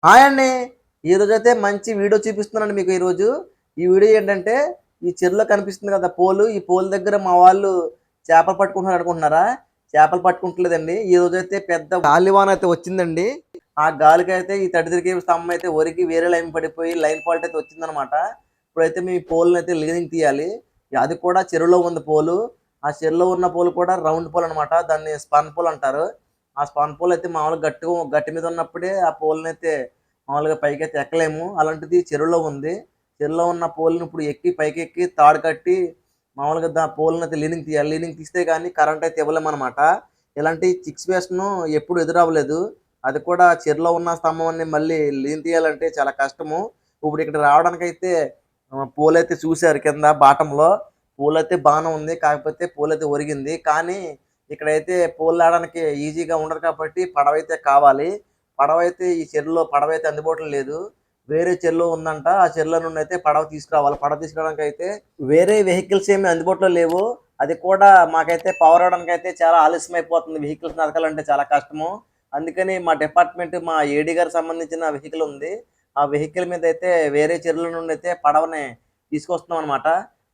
Hi అండి. ఈరోజైతే మంచి వీడియో చూపిస్తున్నానండి మీకు ఈరోజు. ఈ వీడియో ఏంటంటే, ఈ చెరువులో కనిపిస్తుంది కదా పోలు, ఈ పోలు దగ్గర మా వాళ్ళు చేపలు పట్టుకుంటున్నారు అనుకుంటున్నారా? చేపలు పట్టుకుంటలేదండి. ఈరోజైతే పెద్ద గాలివాన అయితే వచ్చిందండి. ఆ గాలికైతే ఈ 33 కేబీ స్తంభం అయితే ఒరిగి వేరే లైన్ పడిపోయి లైన్ ఫాల్ట్ అయితే వచ్చిందనమాట. ఇప్పుడైతే మీ పోల్‌నైతే లీనింగ్ తీయాలి. అది కూడా చెరువులో ఉంది పోలు. ఆ చెరువులో ఉన్న పోలు కూడా రౌండ్ పోల్ అనమాట. దాన్ని స్పన్ పోల్ అంటారు. ఆ స్పాన్ పోల్ అయితే మామూలుగా గట్టి మీద ఉన్నప్పుడే ఆ పోల్‌నైతే మామూలుగా పైకైతే ఎక్కలేము. అలాంటిది చెరువులో ఉంది. చెరువులో ఉన్న పోల్‌ని ఇప్పుడు ఎక్కి పైకెక్కి తాడు కట్టి మామూలుగా పోల్‌నైతే లీనింగ్ తీయాలి. లీనింగ్ తీస్తే గానీ కరెంట్ అయితే ఇవ్వలేమనమాట. ఇలాంటి సిట్యుయేషను ఎప్పుడు ఎదురవ్వలేదు. అది కూడా చెరువులో ఉన్న స్తంభాన్ని మళ్ళీ లీన్ తీయాలంటే చాలా కష్టము. ఇప్పుడు ఇక్కడ రావడానికైతే పోలైతే చూసారు కింద బాటంలో. పోలైతే బానే ఉంది. కాకపోతే పోలైతే ఒరిగింది. కానీ ఇక్కడైతే పోల్ లాగడానికి ఈజీగా ఉండదు కాబట్టి పడవైతే కావాలి. పడవైతే ఈ చెరువులో పడవైతే అందుబాటులో లేదు. వేరే చెరువు ఉందంట. ఆ చెరువులో నుండైతే పడవ తీసుకురావాలి. పడవ తీసుకురావడానికైతే వేరే వెహికల్స్ ఏమి అందుబాటులో లేవు. అది కూడా మాకైతే పవర్ అవ్వడానికైతే చాలా ఆలస్యం అయిపోతుంది. వెహికల్స్ నడకాలంటే చాలా కష్టము. అందుకని మా డిపార్ట్మెంట్ మా ఏడీ గారికి సంబంధించిన వెహికల్ ఉంది. ఆ వెహికల్ మీదైతే వేరే చెరువుల నుండైతే పడవని తీసుకొస్తున్నామనమాట.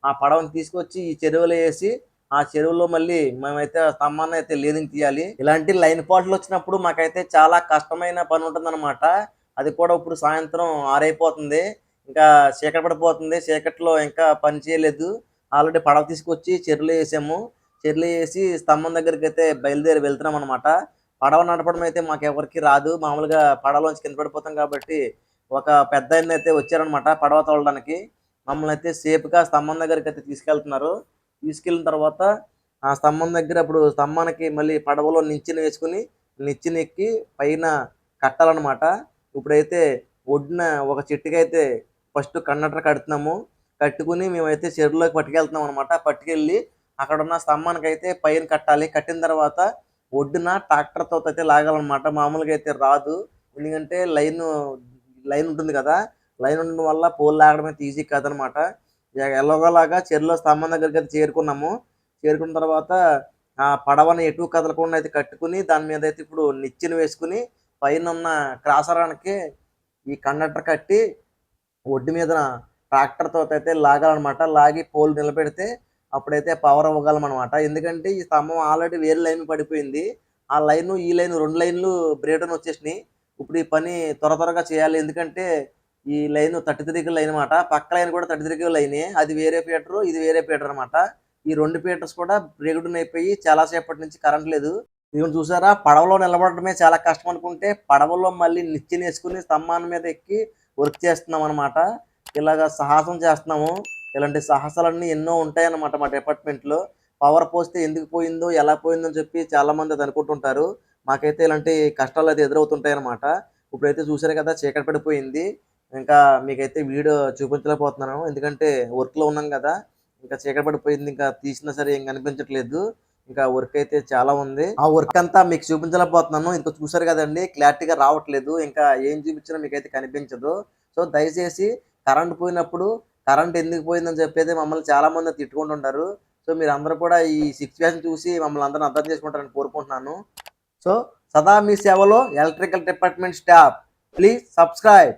ఆ పడవని తీసుకొచ్చి ఈ చెరువులో ఏసి ఆ చెరువులో మళ్ళీ మేమైతే ఆ స్తంభాన్నయితే లీనింగ్ తీయాలి. ఇలాంటి లైన్ ఫాల్ట్‌లొచ్చినప్పుడు మాకైతే చాలా కష్టమైన పనుంటుందనమాట. అది కూడా ఇప్పుడు సాయంత్రం 6 అయిపోతుంది. ఇంకా చీకటి పడిపోతుంది. చీకట్లో ఇంకా పని చేయలేదు. ఆల్రెడీ పడవ తీసుకొచ్చి చెరువులో ఏసాము. చెరువులో ఏసి స్తంభం దగ్గరికైతే బయలుదేరి వెళ్తున్నామనమాట. పడవ నడపడం అయితే మాకెవరికీ రాదు. మామూలుగా పడవలోంచి కింద పడిపోతాం కాబట్టి, ఒక పెద్దాయనైతే వచ్చారనమాట పడవ తోలడానికి. మమ్మల్నయితే సేఫ్‌గా స్తంభం దగ్గరికైతే తీసుకెళ్తున్నారు. తీసుకెళ్ళిన తర్వాత ఆ స్తంభం దగ్గర ఇప్పుడు స్తంభానికి మళ్ళీ పడవలో నిచ్చెన వేసుకొని, నిచ్చెన ఎక్కి పైన కట్టాలనమాట. ఇప్పుడైతే ఒడ్డున ఒక చెట్టుకైతే ఫస్ట్ కండక్టర్ కడుతున్నాము. కట్టుకొని మేమైతే చెరువులోకి పట్టుకెళ్తున్నామనమాట. పట్టుకెళ్ళి అక్కడున్న స్తంభానికైతే పైన కట్టాలి. కట్టిన తర్వాత ఒడ్డున ట్రాక్టర్‌తోటైతే లాగాలనమాట. మామూలుగా అయితే రాదు. ఎందుకంటే లైన్ ఉంటుంది కదా! లైన్ ఉండడం వల్ల పోల్ లాగడం అయితే ఈజీ కాదనమాట. ఎలాగోలాగా చెరువులో స్తంభం దగ్గరికైతే చేరుకున్నాము. చేరుకున్న తర్వాత ఆ పడవని ఎటు కదలకుండా అయితే కట్టుకొని, దాని మీదయితే ఇప్పుడు నిచ్చెన వేసుకొని, పైనున్న క్రాసరానికి ఈ కండక్టర్ కట్టి, ఒడ్డు మీదన ట్రాక్టర్‌తోటైతే లాగాలనమాట. లాగి పోల్ నిలబెడితే అప్పుడైతే పవర్ ఇవ్వగలమనమాట. ఎందుకంటే ఈ స్తంభం ఆల్రెడీ వేరే లైన్ పడిపోయింది. ఆ లైను, ఈ లైను 2 లైన్‌లు బ్రేక్‌డౌన్ వచ్చేసినియి. ఇప్పుడు ఈ పని త్వరగా చేయాలి. ఎందుకంటే ఈ లైను 33 లైన్ మాట. పక్క లైన్ కూడా 33 లైనే. అది వేరే ఫీడరు, ఇది వేరే ఫీడర్ అనమాట. ఈ 2 ఫీడర్స్ కూడా బ్రేక్ డౌన్ అయిపోయి చాలా సేపటి నుంచి కరెంట్ లేదు. ఇదిగోండి చూసారా? పడవలో నిలబడడమే చాలా కష్టం అనుకుంటే, పడవలో మళ్ళీ నిచ్చెనేసుకొని స్తంభాన్ని మీద ఎక్కి వర్క్ చేస్తున్నామనమాట. ఇలాగ సాహసం చేస్తున్నాము. ఇలాంటి సాహసాలన్నీ ఎన్నో ఉంటాయన్నమాట మా డిపార్ట్‌మెంట్‌లో. పవర్ పోస్తే ఎందుకు పోయిందో, ఎలా పోయిందో అని చెప్పి చాలామంది అది అనుకుంటుంటారు. మాకైతే ఇలాంటి కష్టాలైతే ఎదురవుతుంటాయన్నమాట. ఇప్పుడైతే చూసారు కదా! చీకటి పడిపోయింది. ఇంకా మీకైతే వీడియో చూపించలేకపోతున్నాను. ఎందుకంటే వర్క్‌లో ఉన్నాం గదా! ఇంకా చీకటి పడిపోయింది. ఇంకా తీసినా సరే ఏం కనిపించట్లేదు. ఇంకా వర్క్ అయితే చాలా ఉంది. ఆ వర్క్ అంతా మీకు చూపించలేకపోతున్నాను. ఇంక చూసారు గదండీ! క్లారిటీగా రావట్లేదు. ఇంకా ఏం చూపించినా మీకైతే కనిపించదు. సో, దయచేసి కరెంట్ పోయినప్పుడు కరెంట్ ఎందుకు పోయిందని చెప్పేది మమ్మల్ని చాలామంది తిట్టుకుంటుంటారు. సో, మీరందరూ కూడా ఈ సిట్యుయేషన్ చూసి మమ్మల్ని అందరిని అర్థం చేసుకుంటారని కోరుకుంటున్నాను. సో, సదా మీ సేవలో electrical department staff. Please subscribe.